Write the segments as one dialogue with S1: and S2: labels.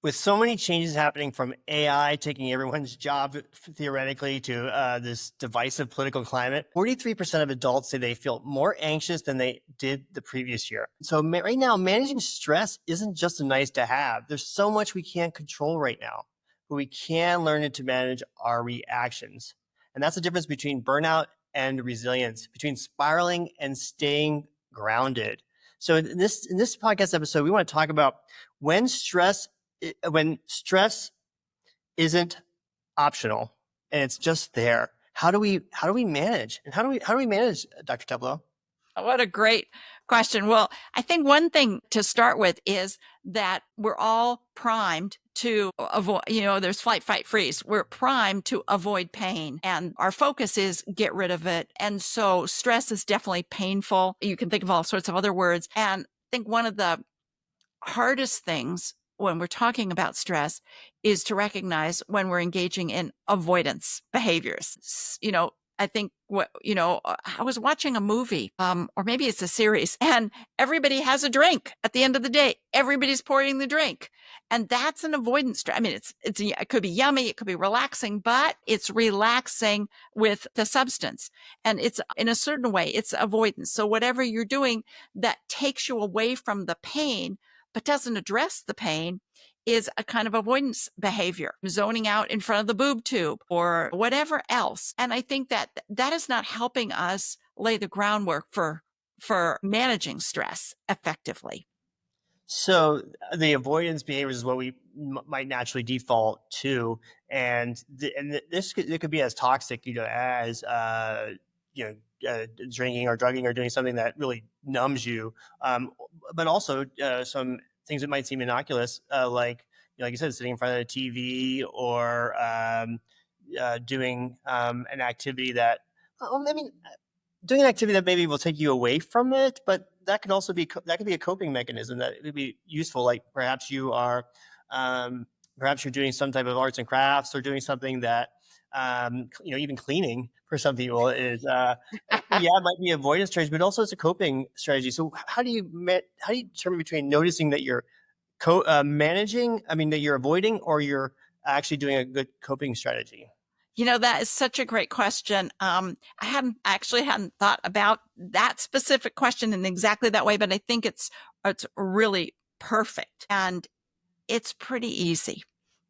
S1: With so many changes happening from AI taking everyone's job theoretically to this divisive political climate, 43% of adults say they feel more anxious than they did the previous year. So right now, managing stress isn't just a nice to have. There's so much we can't control right now, but we can learn to manage our reactions. And that's the difference between burnout and resilience, between spiraling and staying grounded. So in this podcast episode, we want to talk about when stress isn't optional and it's just there. How do we manage? And how do we manage, Dr. Teplow?
S2: What a great question. Well, I think one thing to start with is that we're all primed to avoid, there's flight, fight, freeze. We're primed to avoid pain, and our focus is get rid of it. And so stress is definitely painful. You can think of all sorts of other words. And I think one of the hardest things when we're talking about stress is to recognize when we're engaging in avoidance behaviors. I think I was watching a movie, or maybe it's a series, and everybody has a drink at the end of the day. Everybody's pouring the drink. And that's an avoidance. I mean, it could be yummy. It could be relaxing, but it's relaxing with the substance. And it's in a certain way, it's avoidance. So whatever you're doing that takes you away from the pain, but doesn't address the pain, is a kind of avoidance behavior, zoning out in front of the boob tube or whatever else. And I think that that is not helping us lay the groundwork for managing stress effectively.
S1: So the avoidance behaviors is what we might naturally default to, and this it could be as toxic, as drinking or drugging or doing something that really numbs you, but also some things that might seem innocuous, like you said, sitting in front of the TV or doing an activity that, I mean, doing an activity that maybe will take you away from it, but that could also be a coping mechanism that would be useful. Like perhaps you're doing some type of arts and crafts or doing something that even cleaning for some people is it might be avoidance strategy, but also it's a coping strategy. So how do you determine between noticing that you're managing, that you're avoiding, or you're actually doing a good coping strategy?
S2: That is such a great question. I hadn't thought about that specific question in exactly that way, but I think it's really perfect, and it's pretty easy.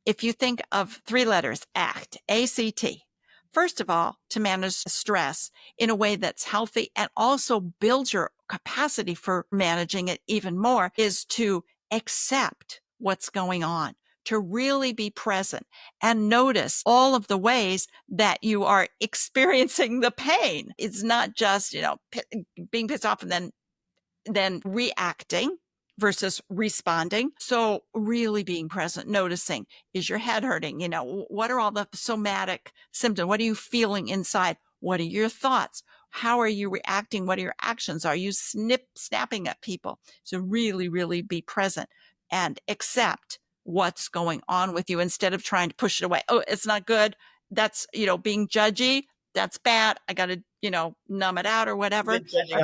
S2: If you think of three letters, ACT, A-C-T, first of all, to manage stress in a way that's healthy and also builds your capacity for managing it even more, is to accept what's going on, to really be present and notice all of the ways that you are experiencing the pain. It's not just, being pissed off and then reacting versus responding. So really being present, noticing, is your head hurting? What are all the somatic symptoms? What are you feeling inside? What are your thoughts? How are you reacting? What are your actions? Are you snapping at people? So really, really be present and accept what's going on with you instead of trying to push it away. Oh, it's not good. That's, being judgy. That's bad. I got to, numb it out or whatever.
S1: Even judging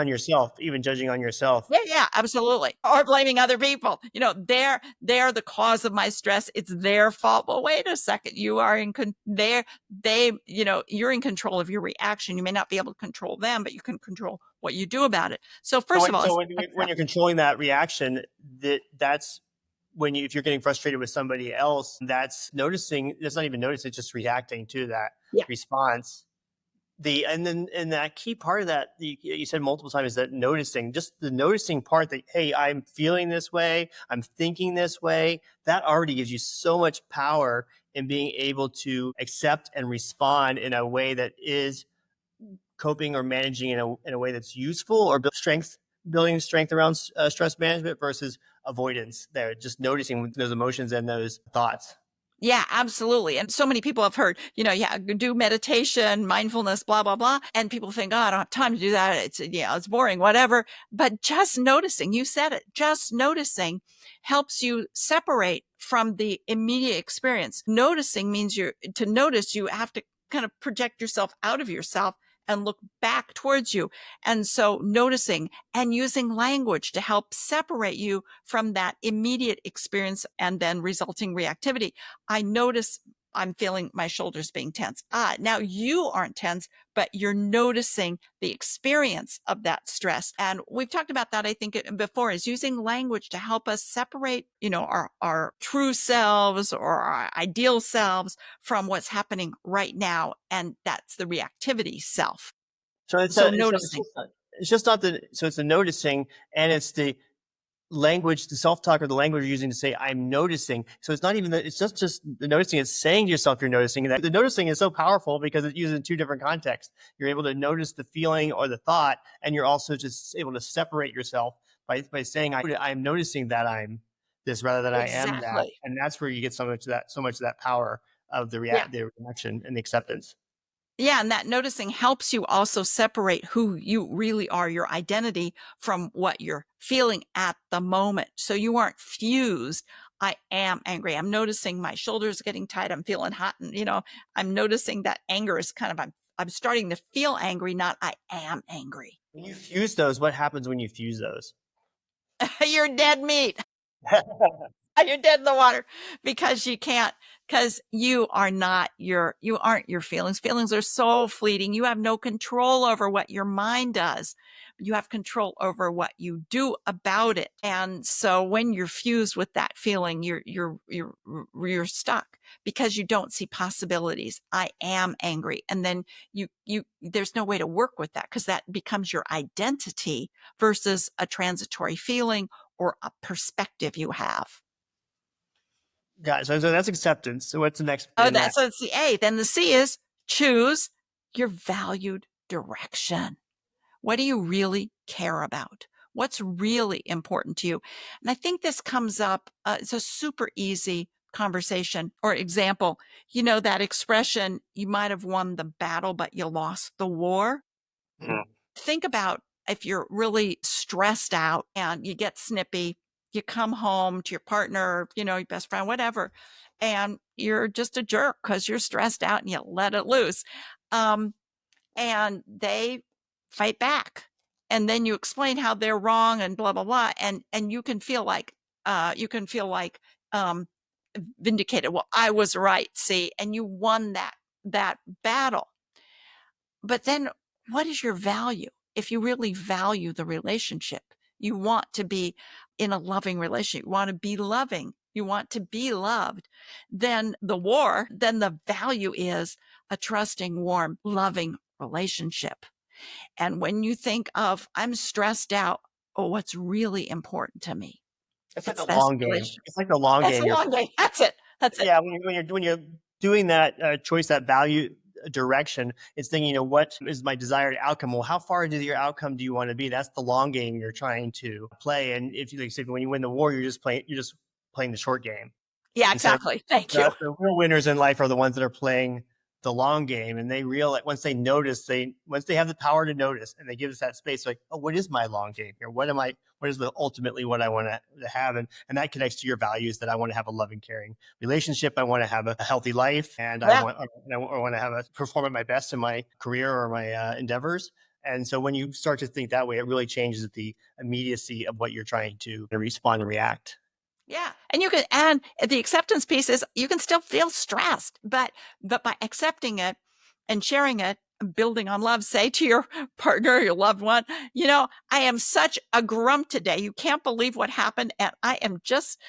S1: on yourself.
S2: Yeah, absolutely. Or blaming other people. They're the cause of my stress. It's their fault. Well, wait a second. You are you're in control of your reaction. You may not be able to control them, but you can control what you do about it. So first of all,
S1: when you're controlling that reaction, that's when if you're getting frustrated with somebody else, that's noticing. That's not even noticing. It's just reacting to that response. And that key part of that you said multiple times is that noticing, just the noticing part that, hey, I'm feeling this way, I'm thinking this way, that already gives you so much power in being able to accept and respond in a way that is coping or managing in a way that's useful, or building strength around stress management versus avoidance. There, just noticing those emotions and those thoughts.
S2: Yeah, absolutely. And so many people have heard, do meditation, mindfulness, blah, blah, blah. And people think, oh, I don't have time to do that. It's boring, whatever. But just noticing, you said it, just noticing helps you separate from the immediate experience. Noticing means to notice, you have to kind of project yourself out of yourself and look back towards you. And so noticing and using language to help separate you from that immediate experience and then resulting reactivity. I notice I'm feeling my shoulders being tense. Now you aren't tense, but you're noticing the experience of that stress. And we've talked about that, I think, before, is using language to help us separate, our true selves or our ideal selves from what's happening right now. And that's the reactivity self.
S1: So it's
S2: Noticing.
S1: it's just not the, so it's the noticing, and it's the language, the self-talk, or the language you're using to say, I'm noticing. So it's not even that, it's just the noticing, it's saying to yourself you're noticing. And that the noticing is so powerful because it's used in two different contexts. You're able to notice the feeling or the thought, and you're also just able to separate yourself by saying, I'm noticing that I'm this rather than I am that.
S2: Exactly.
S1: And that's where you get so much of that power of the
S2: Yeah.
S1: reaction and the acceptance.
S2: Yeah, and that noticing helps you also separate who you really are, your identity, from what you're feeling at the moment. So you aren't fused. I am angry. I'm noticing my shoulders getting tight. I'm feeling hot. And, I'm noticing that anger is I'm starting to feel angry, not I am angry.
S1: When you fuse those, what happens when you fuse those?
S2: You're dead meat. You're dead in the water because you aren't your feelings. Feelings are so fleeting. You have no control over what your mind does. You have control over what you do about it. And so when you're fused with that feeling, you're stuck because you don't see possibilities. I am angry. And then there's no way to work with that because that becomes your identity versus a transitory feeling or a perspective you have.
S1: Yeah, so that's acceptance. So what's the next
S2: Oh,
S1: in that?
S2: that's the A. Then the C is choose your valued direction. What do you really care about? What's really important to you? And I think this comes up, it's a super easy conversation or example. That expression, you might have won the battle, but you lost the war.
S1: Mhm.
S2: Think about if you're really stressed out and you get snippy, you come home to your partner, your best friend, whatever, and you're just a jerk because you're stressed out and you let it loose. And they fight back. And then you explain how they're wrong and blah, blah, blah. And you can feel like, um, vindicated. Well, I was right. See, and you won that battle. But then what is your value? If you really value the relationship, you want to be in a loving relationship, you want to be loving, you want to be loved, then the value is a trusting, warm, loving relationship. And when you think of, I'm stressed out, what's really important to me?
S1: It's like
S2: It's
S1: the
S2: this
S1: long game.
S2: relationship.
S1: It's like the long
S2: That's
S1: game.
S2: a long game. That's it. That's it.
S1: Yeah, when you're doing that choice, that value direction, it's thinking, what is my desired outcome? Well, how far into your outcome do you want to be? That's the long game you're trying to play. And if you like say, when you win the war, you're just playing the short game.
S2: Yeah,
S1: Instead of
S2: exactly. Thank you.
S1: the real winners in life are the ones that are playing the long game, and they realize once they have the power to notice, and they give us that space, like, oh, what is my long game here? What is ultimately what I want to have? And that connects to your values, that I want to have a loving, caring relationship. I want to have a healthy life, and
S2: Yeah.
S1: I want to perform at my best in my career or my endeavors. And so when you start to think that way, it really changes the immediacy of what you're trying to respond and react.
S2: Yeah. And the acceptance piece is you can still feel stressed, but by accepting it and sharing it, building on love, say to your partner, your loved one, I am such a grump today. You can't believe what happened. And I am just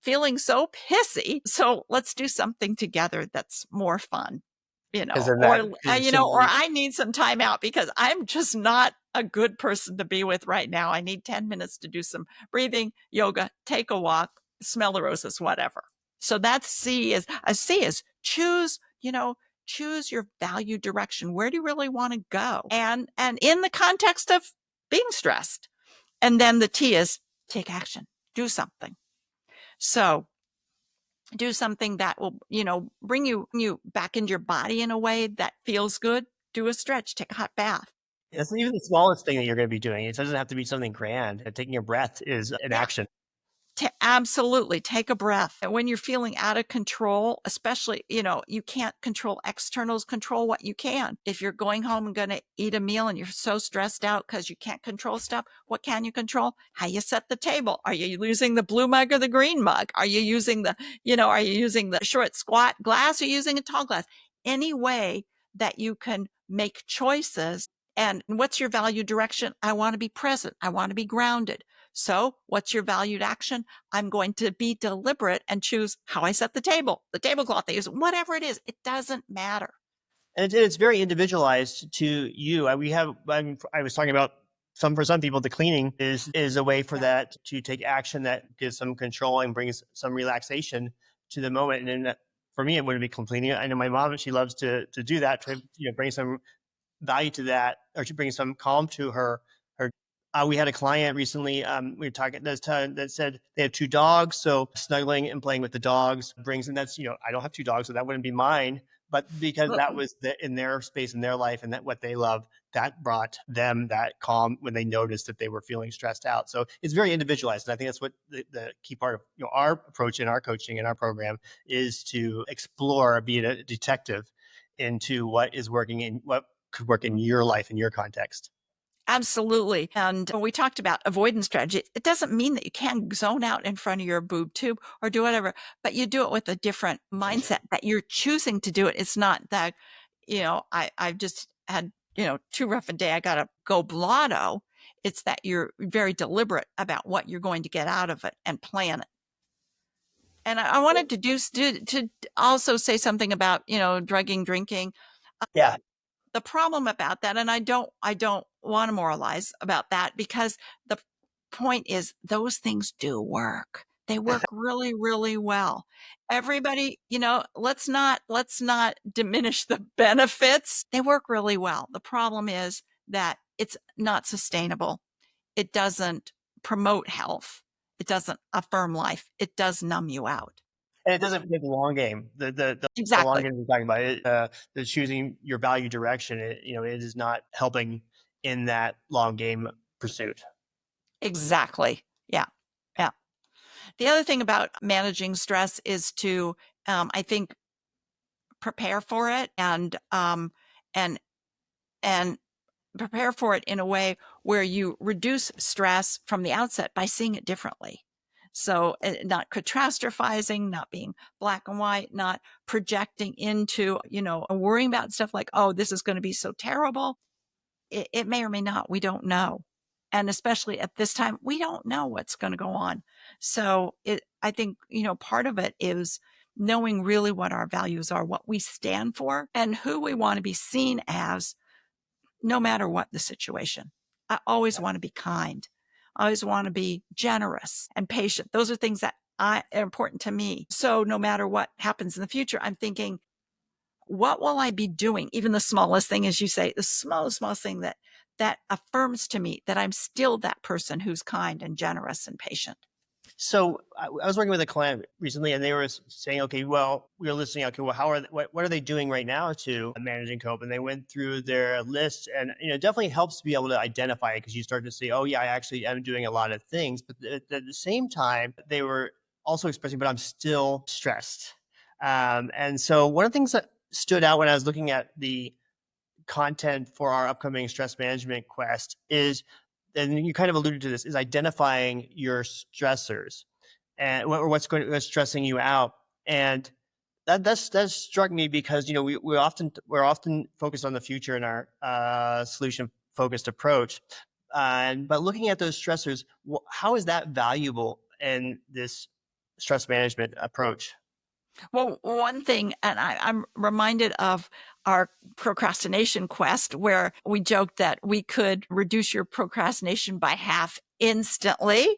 S2: feeling so pissy. So let's do something together that's more fun,
S1: Because then that
S2: or I need some time out because I'm just not a good person to be with right now. I need 10 minutes to do some breathing, yoga, take a walk, smell the roses, whatever. So that's C is choose, choose your value direction. Where do you really want to go? And in the context of being stressed. And then the T is take action, do something. So do something that will, bring you back into your body in a way that feels good. Do a stretch, take a hot bath.
S1: It's even the smallest thing that you're going to be doing. It doesn't have to be something grand. Taking a breath is an
S2: Yeah.
S1: action.
S2: Absolutely take a breath. And when you're feeling out of control, especially, you can't control externals, control what you can. If you're going home and going to eat a meal and you're so stressed out because you can't control stuff, what can you control? How you set the table. Are you using the blue mug or the green mug? Are you using are you using the short squat glass or using a tall glass? Any way that you can make choices. And what's your value direction? I want to be present. I want to be grounded. So what's your valued action? I'm going to be deliberate and choose how I set the table, the tablecloth I use, whatever it is. It doesn't matter.
S1: And it's very individualized to you. I was talking about for some people, the cleaning is a way for that to take action that gives some control and brings some relaxation to the moment. And then for me, it wouldn't be cleaning. I know my mom, she loves to do that, to bring some value to that, or to bring some calm to her. We had a client recently, we were talking that said they have 2 dogs, so snuggling and playing with the dogs brings, and that's, I don't have 2 dogs, so that wouldn't be mine, but because that was in their space, in their life, and that what they love, that brought them that calm when they noticed that they were feeling stressed out. So it's very individualized, and I think that's what the key part of our approach in our coaching and our program is, to explore, be a detective into what is working and what could work in your life, in your context.
S2: Absolutely. And when we talked about avoidance strategy, it doesn't mean that you can't zone out in front of your boob tube or do whatever, but you do it with a different mindset, that you're choosing to do it. It's not that, I've just had, too rough a day, I got to go blotto. It's that you're very deliberate about what you're going to get out of it and plan it. And I wanted to also say something about, drugging, drinking.
S1: Yeah.
S2: The problem about that, and I don't want to moralize about that, because the point is those things do work. They work really, really well. Everybody, let's not diminish the benefits. They work really well. The problem is that it's not sustainable. It doesn't promote health. It doesn't affirm life. It does numb you out.
S1: And it doesn't play the long game. The long
S2: Exactly.
S1: game we're talking about, the choosing your value direction. It is not helping in that long game pursuit.
S2: Exactly. Yeah. Yeah. The other thing about managing stress is to, I think, prepare for it, and prepare for it in a way where you reduce stress from the outset by seeing it differently. So not catastrophizing, not being black and white, not projecting into, worrying about stuff like, oh, this is going to be so terrible. It may or may not. We don't know. And especially at this time, we don't know what's going to go on. So I think, part of it is knowing really what our values are, what we stand for, and who we want to be seen as, no matter what the situation. I always want to be kind. I always want to be generous and patient. Those are things that are important to me. So no matter what happens in the future, I'm thinking, what will I be doing? Even the smallest thing, as you say, the smallest thing that affirms to me that I'm still that person who's kind and generous and patient.
S1: So I was working with a client recently, and they were saying, okay, well, we were listening. Okay, well, what are they doing right now to manage and cope? And they went through their list, and it definitely helps to be able to identify it, because you start to say, oh yeah, I actually am doing a lot of things. But at the same time, they were also expressing, but I'm still stressed. And so one of the things that stood out when I was looking at the content for our upcoming stress management quest is, and you kind of alluded to this, is identifying your stressors and what's stressing you out. And that struck me, because we're often focused on the future in our solution focused approach, but looking at those stressors, how is that valuable in this stress management approach?
S2: Well, one thing, and I'm reminded of our procrastination quest, where we joked that we could reduce your procrastination by half instantly,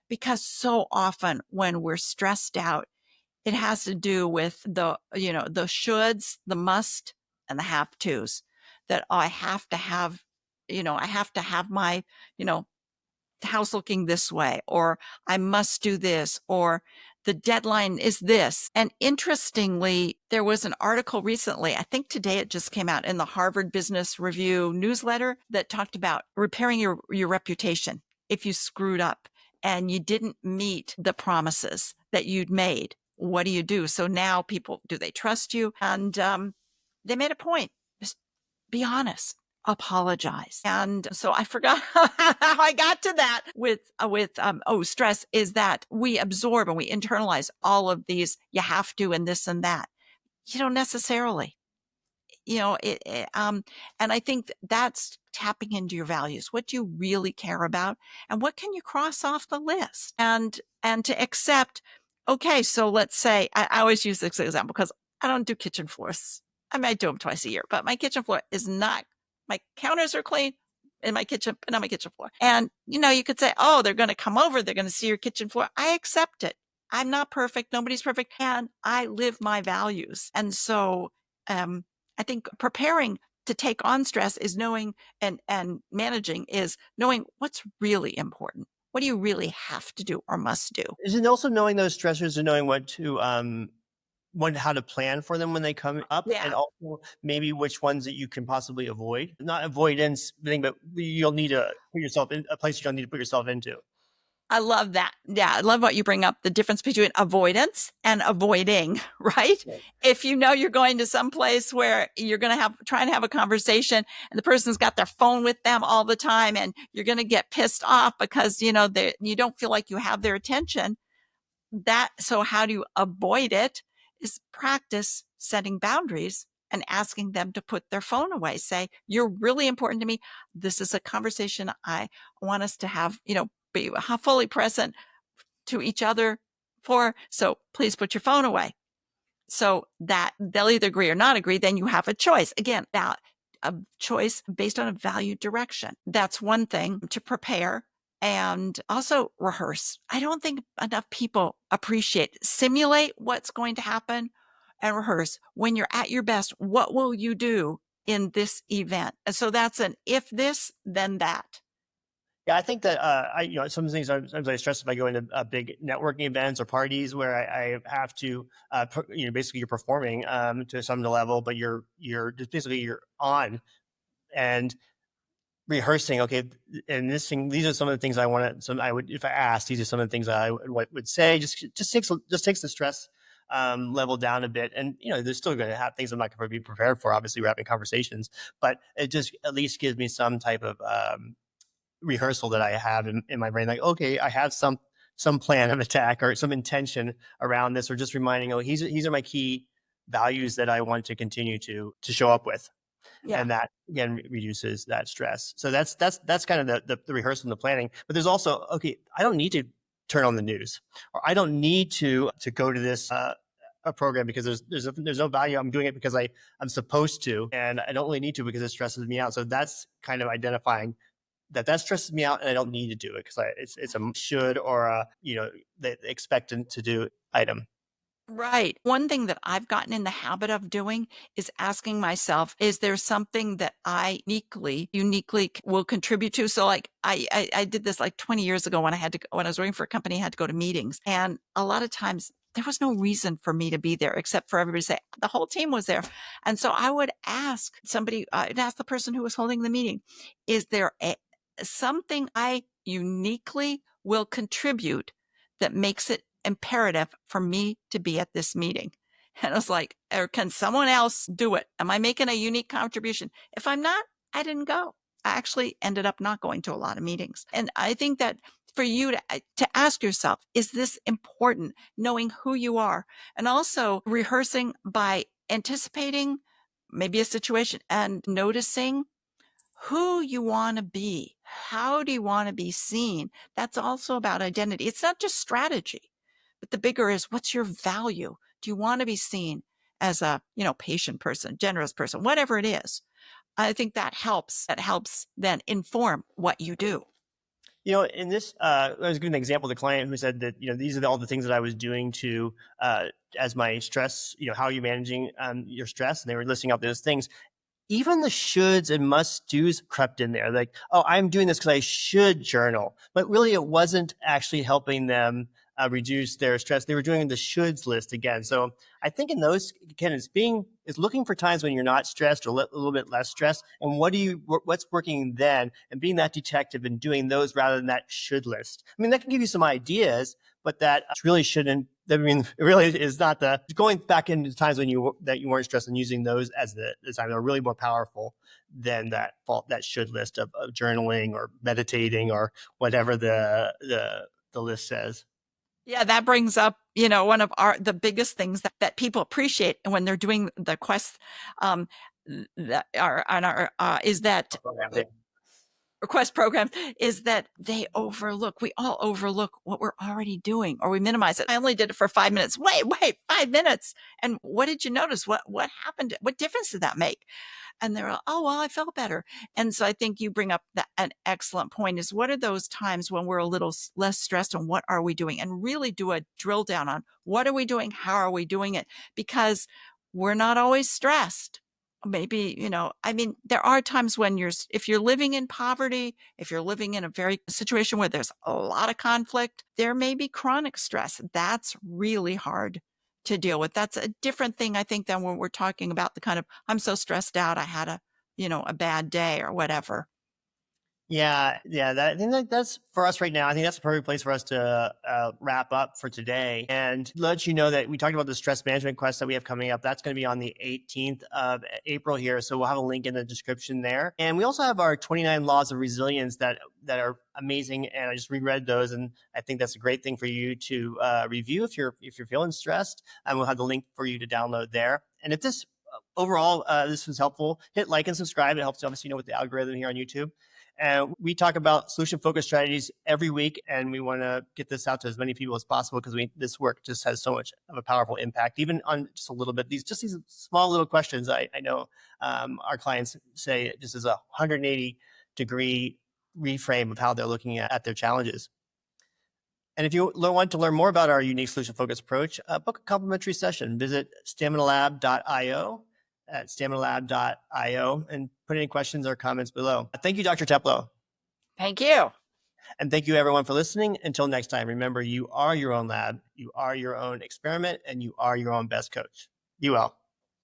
S2: because so often when we're stressed out, it has to do with the shoulds, the must, and the have tos. That I have to have, I have to have my, house looking this way, or I must do this, or the deadline is this. And interestingly, there was an article recently, I think today it just came out, in the Harvard Business Review newsletter, that talked about repairing your reputation if you screwed up. and you didn't meet the promises that you'd made. What do you do? So now people, do they trust you? And they made a point. Just be honest. Apologize. And so I forgot how I got to that with stress is that we absorb and we internalize all of these, you have to, and this and that. You don't necessarily. And I think that's tapping into your values, what you really care about, and what can you cross off the list, and to accept. Okay, so let's say I always use this example because I don't do kitchen floors. I might do them twice a year, but my kitchen floor is not. My counters are clean in my kitchen, but not my kitchen floor. And you could say, oh, they're going to come over, they're going to see your kitchen floor. I accept it. I'm not perfect. Nobody's perfect, and I live my values, and so. I think preparing to take on stress is knowing and managing is knowing what's really important. What do you really have to do or must do?
S1: Is it also knowing those stressors and knowing what to how to plan for them when they come up, and also maybe which ones that you can possibly avoid? Not avoidance thing, but you'll need to put yourself in a place you don't need to put yourself into.
S2: I love that. Yeah, I love what you bring up, the difference between avoidance and avoiding, right? If you're going to some place where you're going to try and have a conversation and the person's got their phone with them all the time and you're going to get pissed off because, you don't feel like you have their attention. So how do you avoid it is practice setting boundaries and asking them to put their phone away. Say, you're really important to me. This is a conversation I want us to have, be fully present to each other for. So please put your phone away. So that they'll either agree or not agree. Then you have a choice. Again, a choice based on a value direction. That's one thing to prepare. And also rehearse. I don't think enough people simulate what's going to happen and rehearse. When you're at your best, what will you do in this event? And so that's an if this, then that.
S1: Yeah, I think that some things sometimes I stress if I go into big networking events or parties where I have to, basically you're performing to some level, but you're on and rehearsing. Okay, and these are some of the things I want to. I would, if I asked, these are some of the things I would say. Just takes the stress level down a bit. And there's still going to have things I'm not going to be prepared for. Obviously, we're having conversations, but it just at least gives me some type of rehearsal that I have in my brain. Like, okay, I have some plan of attack or some intention around this, or just reminding, these are my key values that I want to continue to show up with. Yeah. And that again reduces that stress. So that's kind of the rehearsal and the planning. But there's also, okay, I don't need to turn on the news, or I don't need to go to this a program because there's no value. I'm doing it because I'm supposed to, and I don't really need to because it stresses me out. So that's kind of identifying that stresses me out and I don't need to do it because it's a should or a the expectant to do item.
S2: Right. One thing that I've gotten in the habit of doing is asking myself, is there something that I uniquely will contribute to? So like I did this like 20 years ago when I was working for a company, I had to go to meetings. And a lot of times there was no reason for me to be there except for everybody to say the whole team was there. And so I would ask I'd ask the person who was holding the meeting, is there something I uniquely will contribute that makes it imperative for me to be at this meeting? And I was like, or can someone else do it? Am I making a unique contribution? If I'm not, I didn't go. I actually ended up not going to a lot of meetings. And I think that for you to ask yourself, is this important? Knowing who you are, and also rehearsing by anticipating maybe a situation and noticing who you want to be. How do you want to be seen? That's also about identity. It's not just strategy, but the bigger is, what's your value? Do you want to be seen as a, patient person, generous person, whatever it is? I think that helps. That helps then inform what you do.
S1: In this, I was giving an example of the client who said that, these are all the things that I was doing to, as my stress, how are you managing your stress? And they were listing out those things. Even the shoulds and must do's crept in there. Like, oh, I'm doing this because I should journal. But really, it wasn't actually helping them reduce their stress. They were doing the shoulds list again. So I think in those, Ken, is looking for times when you're not stressed or a little bit less stressed, and what's working then, and being that detective and doing those rather than that should list. I mean, that can give you some ideas, but that really shouldn't. I mean, it really is not the going back into times when you weren't stressed and using those as the time are really more powerful than that should list of journaling or meditating or whatever the list says.
S2: Yeah, that brings up, one of the biggest things that people appreciate when they're doing the quests that are on our is that request program is that we all overlook what we're already doing, or we minimize it. I only did it for 5 minutes. Wait, 5 minutes. And what did you notice? What happened? What difference did that make? And they're like, oh, well, I felt better. And so I think you bring up an excellent point is what are those times when we're a little less stressed and what are we doing? And really do a drill down on what are we doing? How are we doing it? Because we're not always stressed. Maybe, there are times when if you're living in poverty, if you're living in a very situation where there's a lot of conflict, there may be chronic stress. That's really hard to deal with. That's a different thing, I think, than when we're talking about the kind of, I'm so stressed out, I had a bad day or whatever.
S1: Yeah. I think that's for us right now. I think that's the perfect place for us to wrap up for today and let you know that we talked about the stress management quest that we have coming up. That's going to be on the 18th of April here. So we'll have a link in the description there. And we also have our 29 laws of resilience that are amazing. And I just reread those. And I think that's a great thing for you to review if you're feeling stressed. And we'll have the link for you to download there. And if this overall, this was helpful, hit like and subscribe. It helps obviously with the algorithm here on YouTube. And we talk about solution-focused strategies every week, and we want to get this out to as many people as possible because this work just has so much of a powerful impact, even on just a little bit. These small little questions, I know our clients say just as a 180-degree reframe of how they're looking at their challenges. And if you want to learn more about our unique solution-focused approach, book a complimentary session. Visit staminalab.io at staminalab.io and put any questions or comments below. Thank you, Dr. Teplow.
S2: Thank you.
S1: And thank you, everyone, for listening. Until next time, remember, you are your own lab, you are your own experiment, and you are your own best coach. You well.